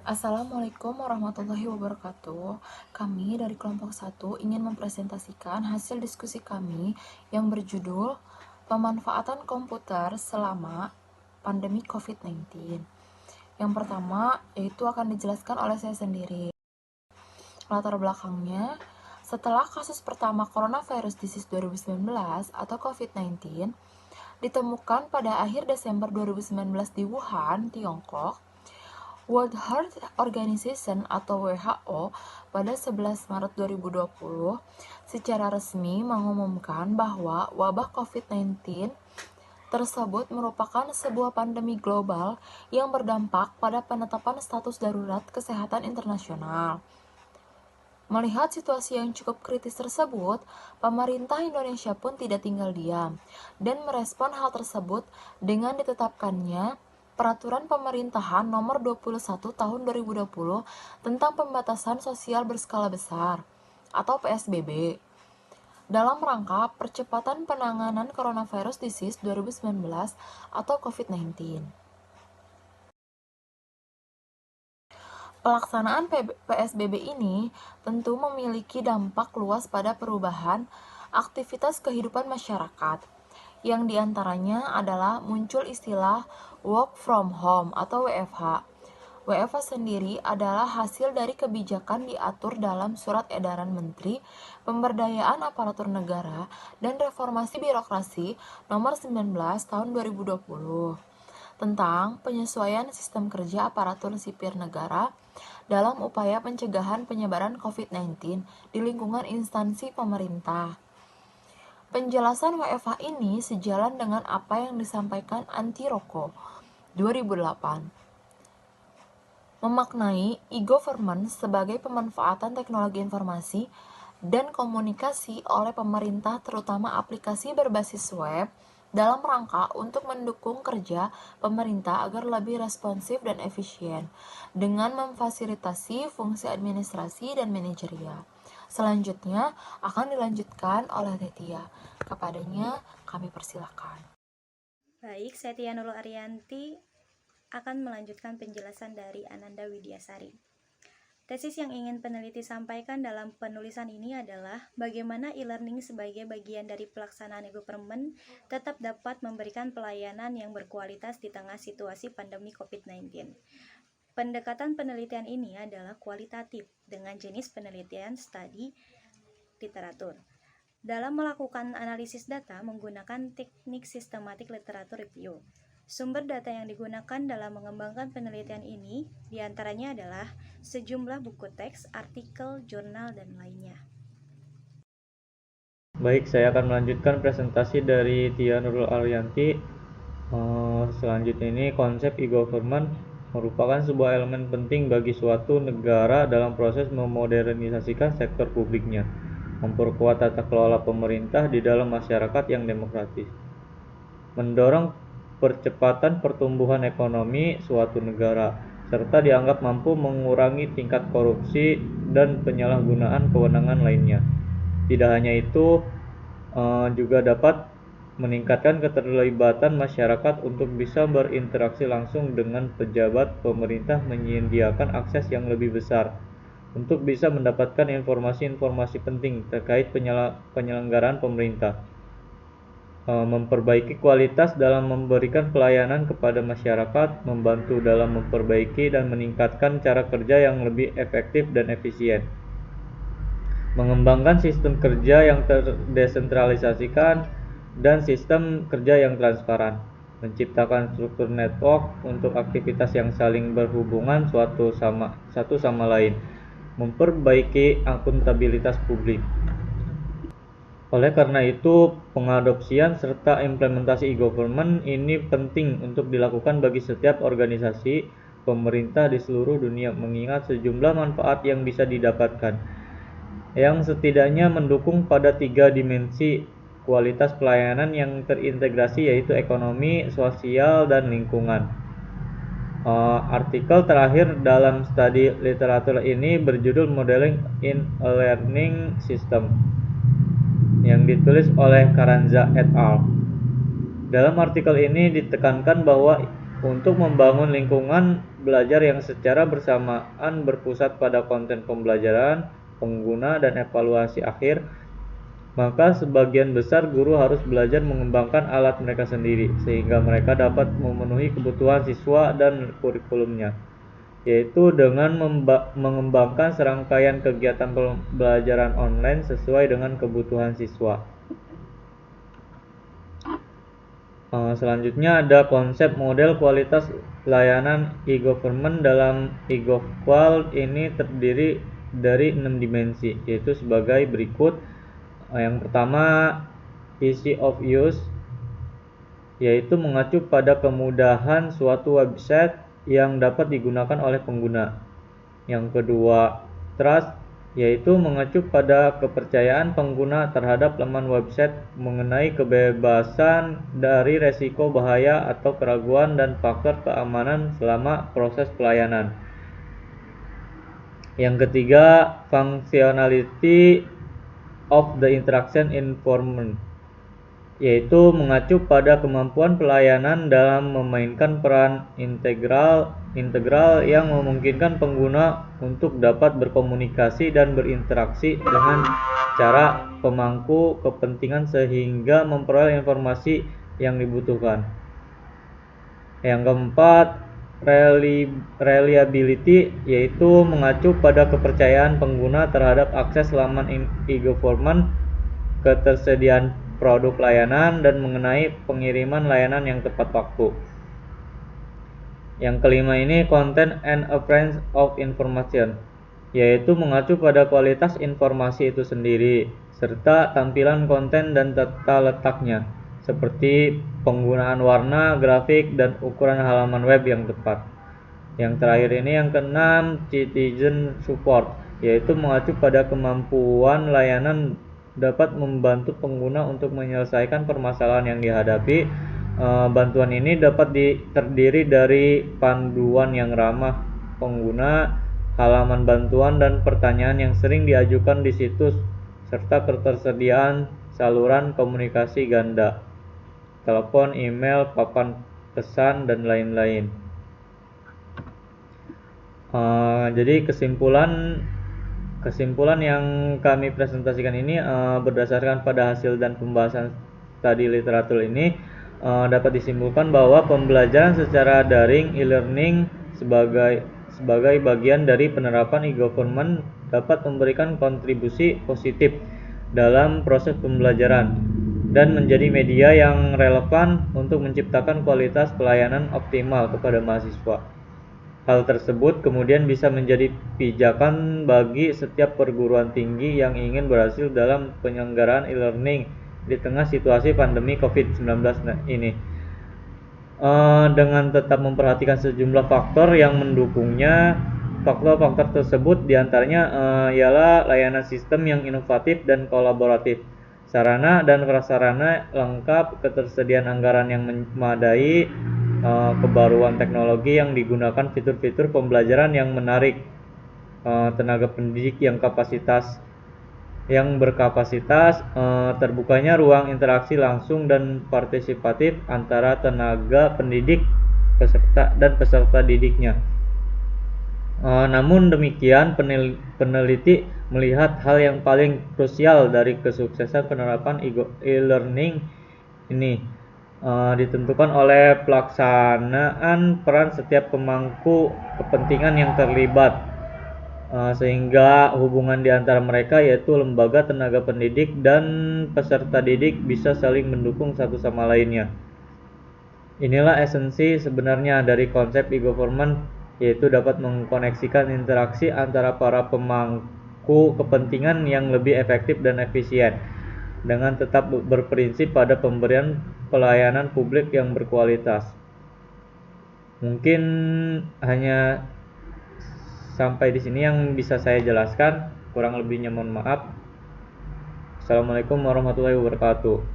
Assalamualaikum warahmatullahi wabarakatuh. Kami dari kelompok 1 ingin mempresentasikan hasil diskusi kami yang berjudul Pemanfaatan Komputer selama Pandemi COVID-19. Yang pertama yaitu akan dijelaskan oleh saya sendiri. Latar belakangnya, setelah kasus pertama coronavirus disease 2019 atau COVID-19 ditemukan pada akhir Desember 2019 di Wuhan, Tiongkok, World Health Organization atau WHO pada 11 Maret 2020 secara resmi mengumumkan bahwa wabah COVID-19 tersebut merupakan sebuah pandemi global yang berdampak pada penetapan status darurat kesehatan internasional. Melihat situasi yang cukup kritis tersebut, pemerintah Indonesia pun tidak tinggal diam dan merespon hal tersebut dengan ditetapkannya Peraturan Pemerintahan Nomor 21 Tahun 2020 tentang Pembatasan Sosial Berskala Besar atau PSBB dalam rangka percepatan penanganan coronavirus disease 2019 atau COVID-19. Pelaksanaan PSBB ini tentu memiliki dampak luas pada perubahan aktivitas kehidupan masyarakat, yang diantaranya adalah muncul istilah work from home atau WFH. WFH sendiri adalah hasil dari kebijakan diatur dalam Surat Edaran Menteri Pemberdayaan Aparatur Negara dan Reformasi Birokrasi Nomor 19 Tahun 2020 tentang penyesuaian sistem kerja aparatur sipil negara dalam upaya pencegahan penyebaran COVID-19 di lingkungan instansi pemerintah. Penjelasan WFH ini sejalan dengan apa yang disampaikan Anti Roko 2008. Memaknai e-government sebagai pemanfaatan teknologi informasi dan komunikasi oleh pemerintah terutama aplikasi berbasis web dalam rangka untuk mendukung kerja pemerintah agar lebih responsif dan efisien dengan memfasilitasi fungsi administrasi dan manajerial. Selanjutnya akan dilanjutkan oleh Tetia. Kepadanya kami persilakan. Baik, saya Tia Nurul Arianti akan melanjutkan penjelasan dari Ananda Widyasari. Tesis yang ingin peneliti sampaikan dalam penulisan ini adalah bagaimana e-learning sebagai bagian dari pelaksanaan e-government tetap dapat memberikan pelayanan yang berkualitas di tengah situasi pandemi COVID-19. Pendekatan penelitian ini adalah kualitatif dengan jenis penelitian studi literatur. Dalam melakukan analisis data menggunakan teknik sistematik literatur review. Sumber data yang digunakan dalam mengembangkan penelitian ini diantaranya adalah sejumlah buku teks, artikel, jurnal, dan lainnya. Baik, saya akan melanjutkan presentasi dari Tia Nurul Arianti. Selanjutnya ini konsep e-government merupakan sebuah elemen penting bagi suatu negara dalam proses memodernisasikan sektor publiknya, memperkuat tata kelola pemerintah di dalam masyarakat yang demokratis, mendorong percepatan pertumbuhan ekonomi suatu negara, serta dianggap mampu mengurangi tingkat korupsi dan penyalahgunaan kewenangan lainnya. Tidak hanya itu, juga dapat meningkatkan keterlibatan masyarakat untuk bisa berinteraksi langsung dengan pejabat pemerintah, menyediakan akses yang lebih besar untuk bisa mendapatkan informasi-informasi penting terkait penyelenggaraan pemerintah, memperbaiki kualitas dalam memberikan pelayanan kepada masyarakat, membantu dalam memperbaiki dan meningkatkan cara kerja yang lebih efektif dan efisien, mengembangkan sistem kerja yang terdesentralisasikan dan sistem kerja yang transparan, menciptakan struktur network untuk aktivitas yang saling berhubungan satu sama lain, memperbaiki akuntabilitas publik. Oleh karena itu, pengadopsian serta implementasi e-government ini penting untuk dilakukan bagi setiap organisasi pemerintah di seluruh dunia, mengingat sejumlah manfaat yang bisa didapatkan, yang setidaknya mendukung pada 3 dimensi kualitas pelayanan yang terintegrasi, yaitu ekonomi, sosial, dan lingkungan. Artikel terakhir dalam studi literatur ini berjudul Modeling in a Learning System yang ditulis oleh Carranza et al. Dalam artikel ini ditekankan bahwa untuk membangun lingkungan belajar yang secara bersamaan berpusat pada konten pembelajaran, pengguna, dan evaluasi akhir, maka sebagian besar guru harus belajar mengembangkan alat mereka sendiri, sehingga mereka dapat memenuhi kebutuhan siswa dan kurikulumnya, yaitu dengan mengembangkan serangkaian kegiatan pembelajaran online sesuai dengan kebutuhan siswa. Selanjutnya ada konsep model kualitas layanan e-government. Dalam e-govqual ini terdiri dari 6 dimensi, yaitu sebagai berikut. Yang pertama, easy of use, yaitu mengacu pada kemudahan suatu website yang dapat digunakan oleh pengguna. Yang kedua, trust, yaitu mengacu pada kepercayaan pengguna terhadap laman website mengenai kebebasan dari resiko bahaya atau keraguan dan faktor keamanan selama proses pelayanan. Yang ketiga, functionality of the interaction environment, yaitu mengacu pada kemampuan pelayanan dalam memainkan peran integral yang memungkinkan pengguna untuk dapat berkomunikasi dan berinteraksi dengan cara pemangku kepentingan sehingga memperoleh informasi yang dibutuhkan. Yang keempat, reliability, yaitu mengacu pada kepercayaan pengguna terhadap akses laman e-government, ketersediaan produk layanan, dan mengenai pengiriman layanan yang tepat waktu. Yang kelima ini content and appearance of information, yaitu mengacu pada kualitas informasi itu sendiri serta tampilan konten dan tata letaknya, seperti penggunaan warna, grafik, dan ukuran halaman web yang tepat. Yang terakhir ini yang keenam, citizen support, yaitu mengacu pada kemampuan layanan dapat membantu pengguna untuk menyelesaikan permasalahan yang dihadapi. Bantuan ini dapat terdiri dari panduan yang ramah pengguna, halaman bantuan, dan pertanyaan yang sering diajukan di situs, serta ketersediaan saluran komunikasi ganda, telepon, email, papan pesan, dan lain-lain. Jadi kesimpulan yang kami presentasikan ini berdasarkan pada hasil dan pembahasan studi literatur ini dapat disimpulkan bahwa pembelajaran secara daring e-learning sebagai bagian dari penerapan e-government dapat memberikan kontribusi positif dalam proses pembelajaran dan menjadi media yang relevan untuk menciptakan kualitas pelayanan optimal kepada mahasiswa. Hal tersebut kemudian bisa menjadi pijakan bagi setiap perguruan tinggi yang ingin berhasil dalam penyelenggaraan e-learning di tengah situasi pandemi COVID-19 ini, dengan tetap memperhatikan sejumlah faktor yang mendukungnya. Faktor-faktor tersebut diantaranya ialah layanan sistem yang inovatif dan kolaboratif, sarana dan prasarana lengkap, ketersediaan anggaran yang memadai, kebaruan teknologi yang digunakan, fitur-fitur pembelajaran yang menarik, tenaga pendidik yang berkapasitas, terbukanya ruang interaksi langsung dan partisipatif antara tenaga pendidik dan peserta didiknya. Namun demikian, peneliti melihat hal yang paling krusial dari kesuksesan penerapan e-learning ini ditentukan oleh pelaksanaan peran setiap pemangku kepentingan yang terlibat, sehingga hubungan di antara mereka, yaitu lembaga, tenaga pendidik, dan peserta didik, bisa saling mendukung satu sama lainnya. Inilah esensi sebenarnya dari konsep e-government, yaitu dapat mengkoneksikan interaksi antara para pemangku kepentingan yang lebih efektif dan efisien, dengan tetap berprinsip pada pemberian pelayanan publik yang berkualitas. Mungkin hanya sampai di sini yang bisa saya jelaskan, kurang lebihnya mohon maaf. Assalamualaikum warahmatullahi wabarakatuh.